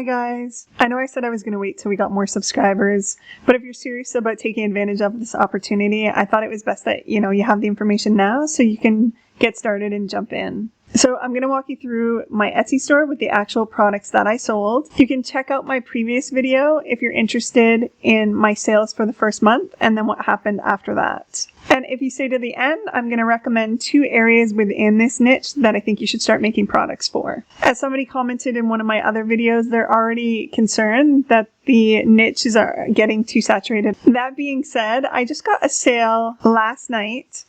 Hi guys! I know I said I was going to wait till we got more subscribers, but if you're serious about taking advantage of this opportunity, I thought it was best that, you have the information now so you can get started and jump in. So I'm going to walk you through my Etsy store with the actual products that I sold. You can check out my previous video if you're interested in my sales for the first month and then what happened after that. And if you stay to the end, I'm going to recommend 2 areas within this niche that I think you should start making products for. As somebody commented in one of my other videos, they're already concerned that the niches are getting too saturated. That being said, I just got a sale last night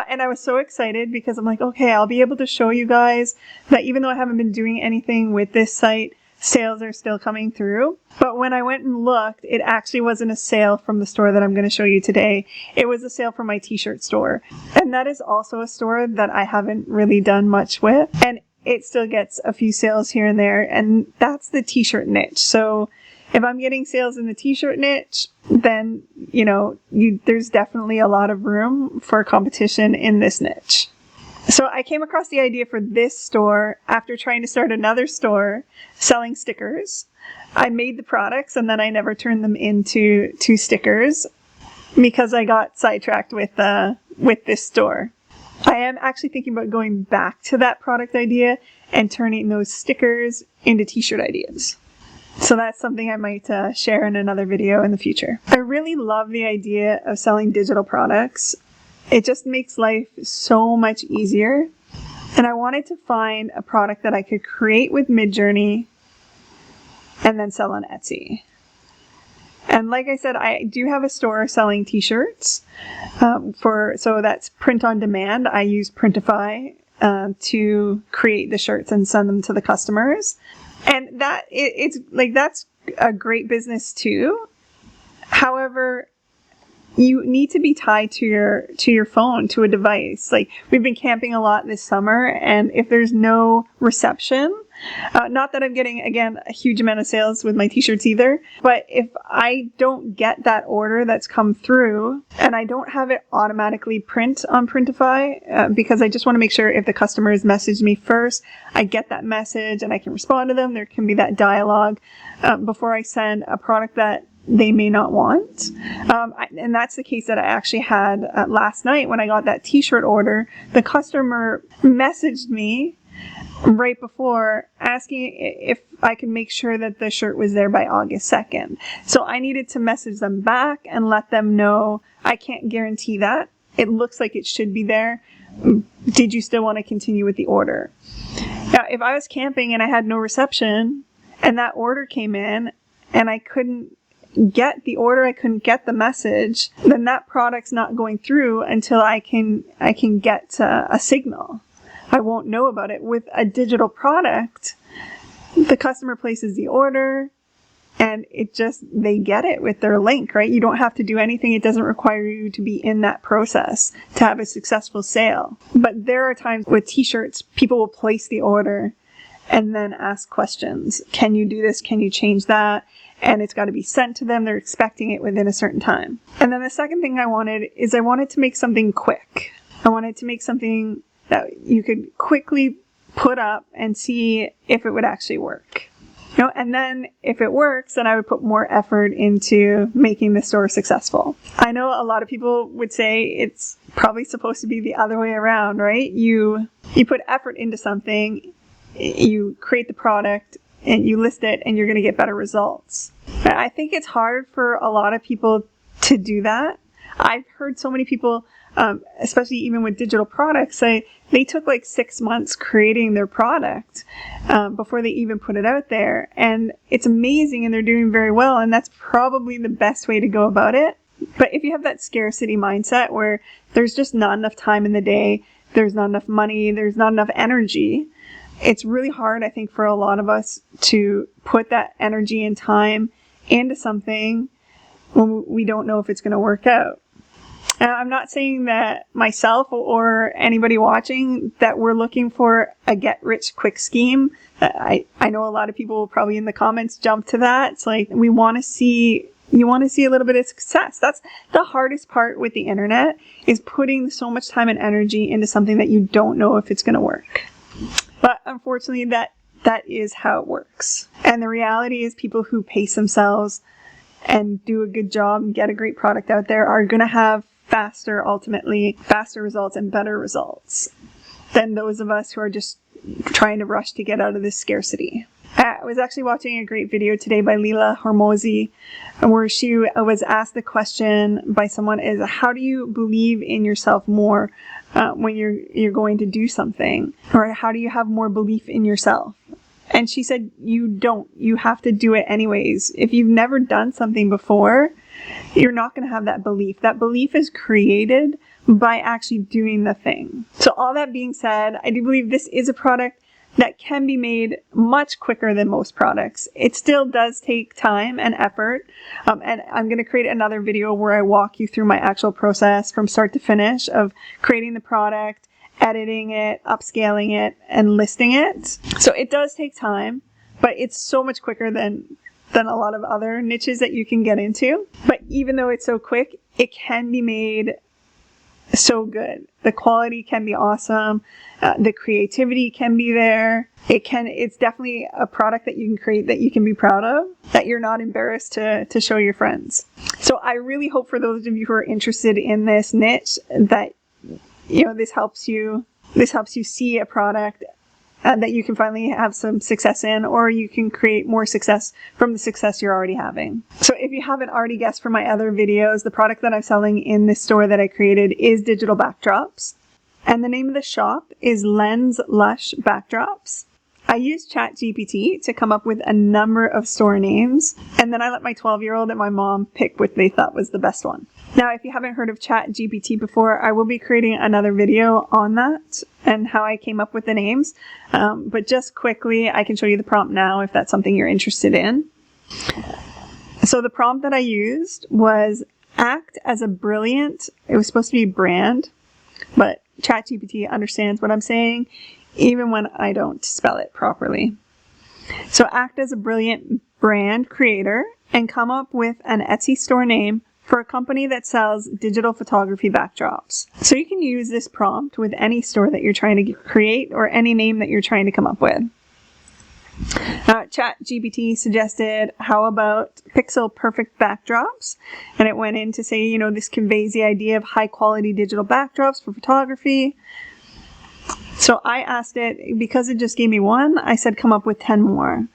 and I was so excited because I'm like, okay, I'll be able to show you guys that even though I haven't been doing anything with this site, sales are still coming through. But when I went and looked, it actually wasn't a sale from the store that I'm going to show you today. It was a sale from my t-shirt store. And that is also a store that I haven't really done much with. And it still gets a few sales here and there. And that's the t-shirt niche. So if I'm getting sales in the t-shirt niche, then, there's definitely a lot of room for competition in this niche. So I came across the idea for this store after trying to start another store selling stickers. I made the products and then I never turned them into stickers because I got sidetracked with this store. I am actually thinking about going back to that product idea and turning those stickers into t-shirt ideas. So that's something I might share in another video in the future. I really love the idea of selling digital products. It just makes life so much easier. And I wanted to find a product that I could create with Midjourney and then sell on Etsy. And like I said, I do have a store selling t-shirts. So that's print on demand. I use Printify to create the shirts and send them to the customers. And that's a great business too. However, you need to be tied to your phone, to a device. Like, we've been camping a lot this summer, and if there's no reception, not that I'm getting, again, a huge amount of sales with my t-shirts either, but if I don't get that order that's come through, and I don't have it automatically print on Printify, because I just want to make sure if the customer has messaged me first, I get that message and I can respond to them. There can be that dialogue before I send a product that they may not want. And that's the case that I actually had last night when I got that t-shirt order. The customer messaged me right before asking if I could make sure that the shirt was there by August 2nd. So I needed to message them back and let them know I can't guarantee that. It looks like it should be there. Did you still want to continue with the order? Now, if I was camping and I had no reception and that order came in and I couldn't get the order, I couldn't get the message, then that product's not going through until I can get a signal. I won't know about it. With a digital product, the customer places the order and they get it with their link, right? You don't have to do anything. It doesn't require you to be in that process to have a successful sale. But there are times with t-shirts, people will place the order and then ask questions. Can you do this? Can you change that? And it's got to be sent to them. They're expecting it within a certain time. And then the second thing I wanted to make something quick. I wanted to make something that you could quickly put up and see if it would actually work. And then if it works, then I would put more effort into making the store successful. I know a lot of people would say it's probably supposed to be the other way around, right? You put effort into something, you create the product, and you list it, and you're going to get better results. I think it's hard for a lot of people to do that. I've heard so many people, especially even with digital products, say they took like 6 months creating their product before they even put it out there. And it's amazing, and they're doing very well, and that's probably the best way to go about it. But if you have that scarcity mindset where there's just not enough time in the day, there's not enough money, there's not enough energy, it's really hard, I think, for a lot of us to put that energy and time into something when we don't know if it's going to work out. And I'm not saying that myself or anybody watching that we're looking for a get-rich-quick scheme. I know a lot of people will probably in the comments jump to that. It's like, you want to see a little bit of success. That's the hardest part with the internet, is putting so much time and energy into something that you don't know if it's going to work. But unfortunately, that is how it works. And the reality is people who pace themselves and do a good job and get a great product out there are going to have ultimately faster results and better results than those of us who are just trying to rush to get out of this scarcity. I was actually watching a great video today by Leila Hormozi, where she was asked the question by someone is, how do you believe in yourself more when you're going to do something? Or how do you have more belief in yourself? And she said, you don't. You have to do it anyways. If you've never done something before, you're not going to have that belief. That belief is created by actually doing the thing. So all that being said, I do believe this is a product that can be made much quicker than most products. It still does take time and effort. And I'm going to create another video where I walk you through my actual process from start to finish of creating the product, editing it, upscaling it, and listing it. So it does take time, but it's so much quicker than a lot of other niches that you can get into. But even though it's so quick, it can be made so good. The quality can be awesome. The creativity can be there. It's definitely a product that you can create that you can be proud of, that you're not embarrassed to show your friends. So I really hope for those of you who are interested in this niche that, this helps you see a product that you can finally have some success in, or you can create more success from the success you're already having. So if you haven't already guessed from my other videos, the product that I'm selling in this store that I created is digital backdrops. And the name of the shop is Lens Lush Backdrops. I used ChatGPT to come up with a number of store names, and then I let my 12-year-old and my mom pick what they thought was the best one. Now, if you haven't heard of ChatGPT before, I will be creating another video on that and how I came up with the names. But just quickly, I can show you the prompt now if that's something you're interested in. So the prompt that I used was act as a brilliant, it was supposed to be brand, but ChatGPT understands what I'm saying, even when I don't spell it properly. So act as a brilliant brand creator and come up with an Etsy store name for a company that sells digital photography backdrops. So you can use this prompt with any store that you're trying to create or any name that you're trying to come up with. ChatGPT suggested, how about pixel perfect backdrops? And it went in to say, this conveys the idea of high quality digital backdrops for photography. So I asked it, because it just gave me one, I said come up with 10 more.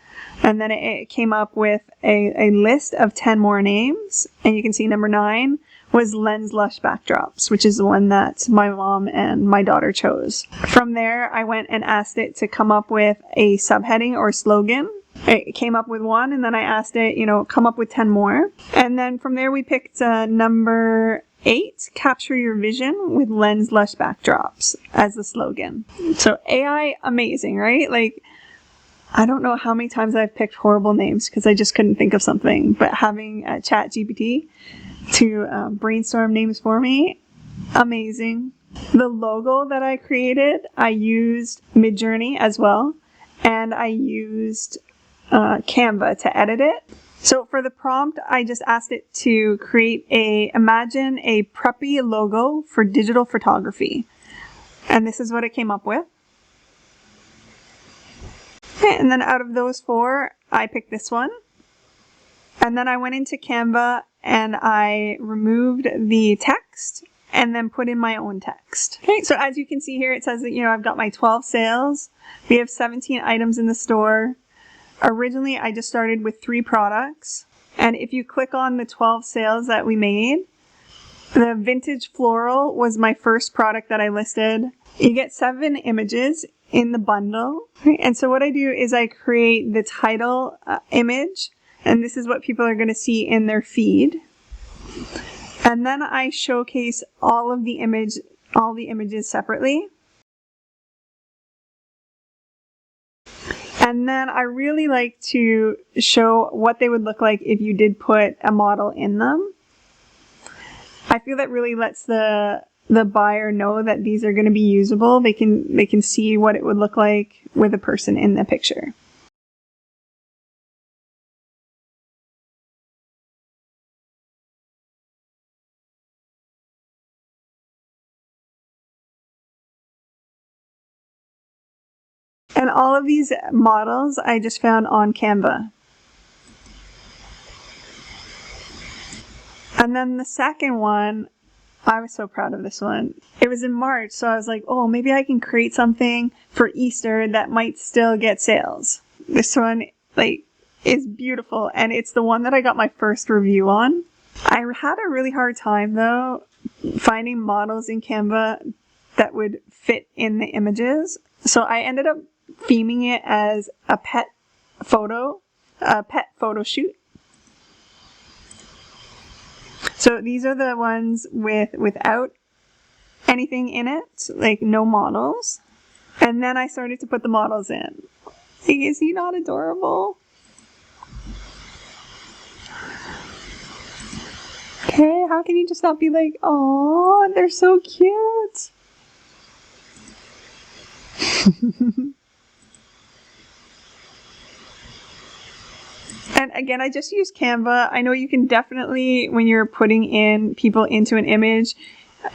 And then it came up with a list of 10 more names. And you can see number 9 was Lens Lush Backdrops, which is the one that my mom and my daughter chose. From there, I went and asked it to come up with a subheading or slogan. It came up with one, and then I asked it, come up with 10 more. And then from there, we picked number 8, capture your vision with Lens Lush Backdrops as the slogan. So AI, amazing, right? I don't know how many times I've picked horrible names because I just couldn't think of something, but having ChatGPT to brainstorm names for me, amazing. The logo that I created, I used Midjourney as well, and I used Canva to edit it. So for the prompt, I just asked it to imagine a preppy logo for digital photography. And this is what it came up with. Okay, and then out of those 4, I picked this one. And then I went into Canva and I removed the text and then put in my own text. Okay, so as you can see here, it says that, I've got my 12 sales. We have 17 items in the store. Originally, I just started with 3 products. And if you click on the 12 sales that we made, the vintage floral was my first product that I listed. You get 7 images in the bundle. And so what I do is I create the title image, and this is what people are going to see in their feed. And then I showcase all the images separately. And then I really like to show what they would look like if you did put a model in them. I feel that really lets the buyer know that these are going to be usable. They can see what it would look like with a person in the picture. And all of these models I just found on Canva. And then the second one, I was so proud of this one. It was in March, so I was like, oh, maybe I can create something for Easter that might still get sales. This one, like, is beautiful, and it's the one that I got my first review on. I had a really hard time, though, finding models in Canva that would fit in the images. So I ended up theming it as a pet photo shoot. So these are the ones without anything in it, like no models. And then I started to put the models in. Like, is he not adorable? Okay, how can you just not be like, oh, they're so cute? And again, I just use Canva. I know you can definitely, when you're putting in people into an image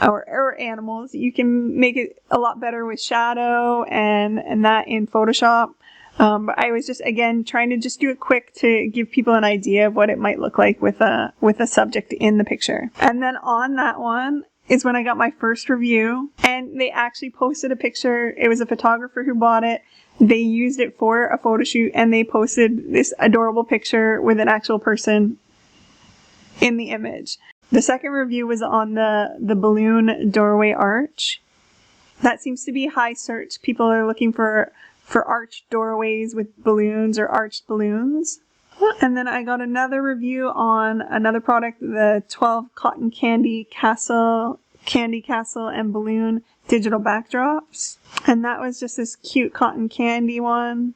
or animals, you can make it a lot better with shadow and that in Photoshop. But I was just, again, trying to just do it quick to give people an idea of what it might look like with a subject in the picture. And then on that one is when I got my first review, and they actually posted a picture. It was a photographer who bought it. They used it for a photo shoot, and they posted this adorable picture with an actual person in the image. The second review was on the balloon doorway arch. That seems to be high search. People are looking for arched doorways with balloons or arched balloons. And then I got another review on another product, the 12 Cotton Candy Castle and Balloon digital backdrops. And that was just this cute cotton candy one.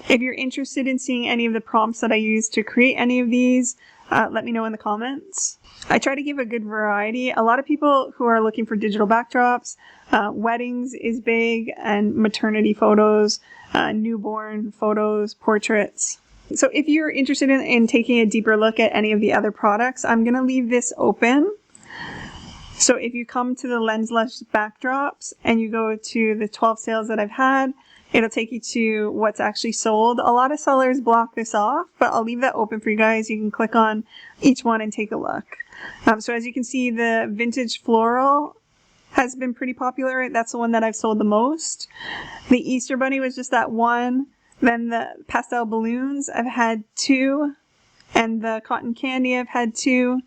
If you're interested in seeing any of the prompts that I used to create any of these, let me know in the comments. I try to give a good variety. A lot of people who are looking for digital backdrops, weddings is big, and maternity photos, newborn photos, portraits. So if you're interested in taking a deeper look at any of the other products, I'm going to leave this open. So if you come to the lensless backdrops and you go to the 12 sales that I've had, it'll take you to what's actually sold. A lot of sellers block this off, but I'll leave that open for you guys. You can click on each one and take a look. So as you can see, the vintage floral has been pretty popular. That's the one that I've sold the most. The Easter bunny was just that one. Then the pastel balloons, I've had 2. And the cotton candy, I've had 2.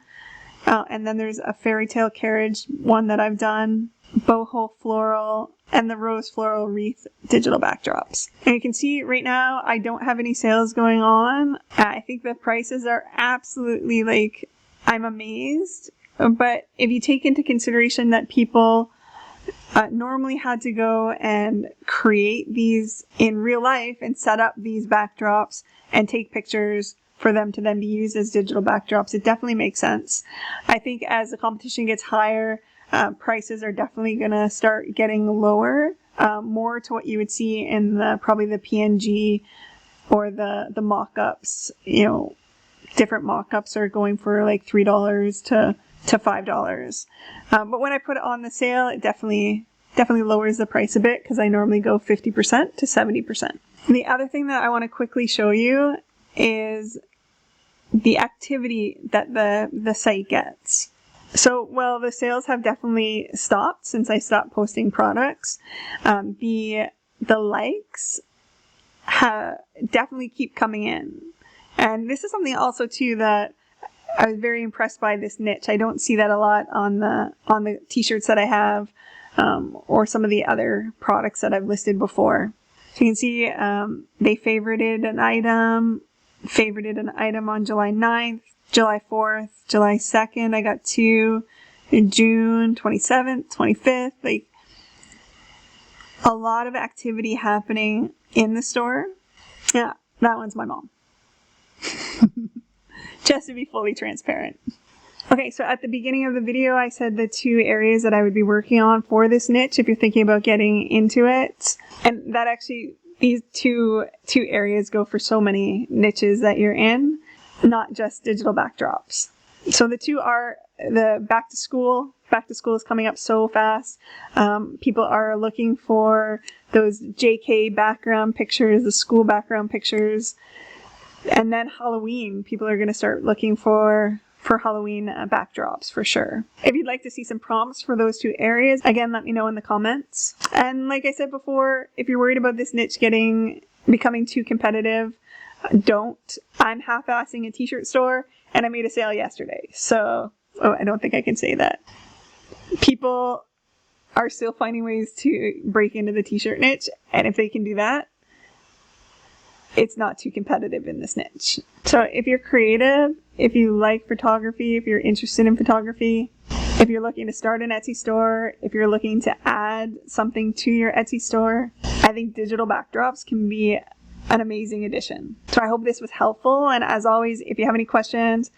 And then there's a fairy tale carriage one that I've done, boho floral, and the rose floral wreath digital backdrops. And you can see right now I don't have any sales going on. I think the prices are absolutely, like, I'm amazed. But if you take into consideration that people normally had to go and create these in real life and set up these backdrops and take pictures for them to then be used as digital backdrops, it definitely makes sense. I think as the competition gets higher, prices are definitely going to start getting lower, more to what you would see in probably the PNG or the mock-ups. You know, different mock-ups are going for like $3 to $5. But when I put it on the sale, it definitely lowers the price a bit, because I normally go 50% to 70%. The other thing that I want to quickly show you is the activity that the site gets. So, well, the sales have definitely stopped since I stopped posting products. The likes definitely keep coming in. And this is something also too that I was very impressed by, this niche. I don't see that a lot on the t-shirts that I have, or some of the other products that I've listed before. So you can see they favorited an item on July 9th, July 4th, July 2nd. I got 2 in June 27th, 25th. Like, a lot of activity happening in the store. Yeah, that one's my mom. Just to be fully transparent. Okay, so at the beginning of the video, I said the 2 areas that I would be working on for this niche if you're thinking about getting into it. And that actually, these two areas go for so many niches that you're in, not just digital backdrops. So the two are the back to school. Back to school is coming up so fast. People are looking for those JK background pictures, the school background pictures. And then Halloween, people are going to start looking for Halloween backdrops for sure. If you'd like to see some prompts for those two areas, again, let me know in the comments. And like I said before, if you're worried about this niche becoming too competitive, don't. I'm half-assing a t-shirt store and I made a sale yesterday. So, I don't think I can say that. People are still finding ways to break into the t-shirt niche, and if they can do that, it's not too competitive in this niche. So if you're creative, if you like photography, if you're interested in photography, if you're looking to start an Etsy store, if you're looking to add something to your Etsy store, I think digital backdrops can be an amazing addition. So I hope this was helpful, and as always, if you have any questions,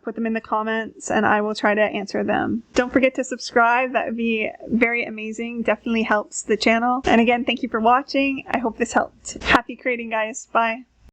put them in the comments and I will try to answer them. Don't forget to subscribe. That would be very amazing. Definitely helps the channel. And again, thank you for watching. I hope this helped. Happy creating, guys. Bye.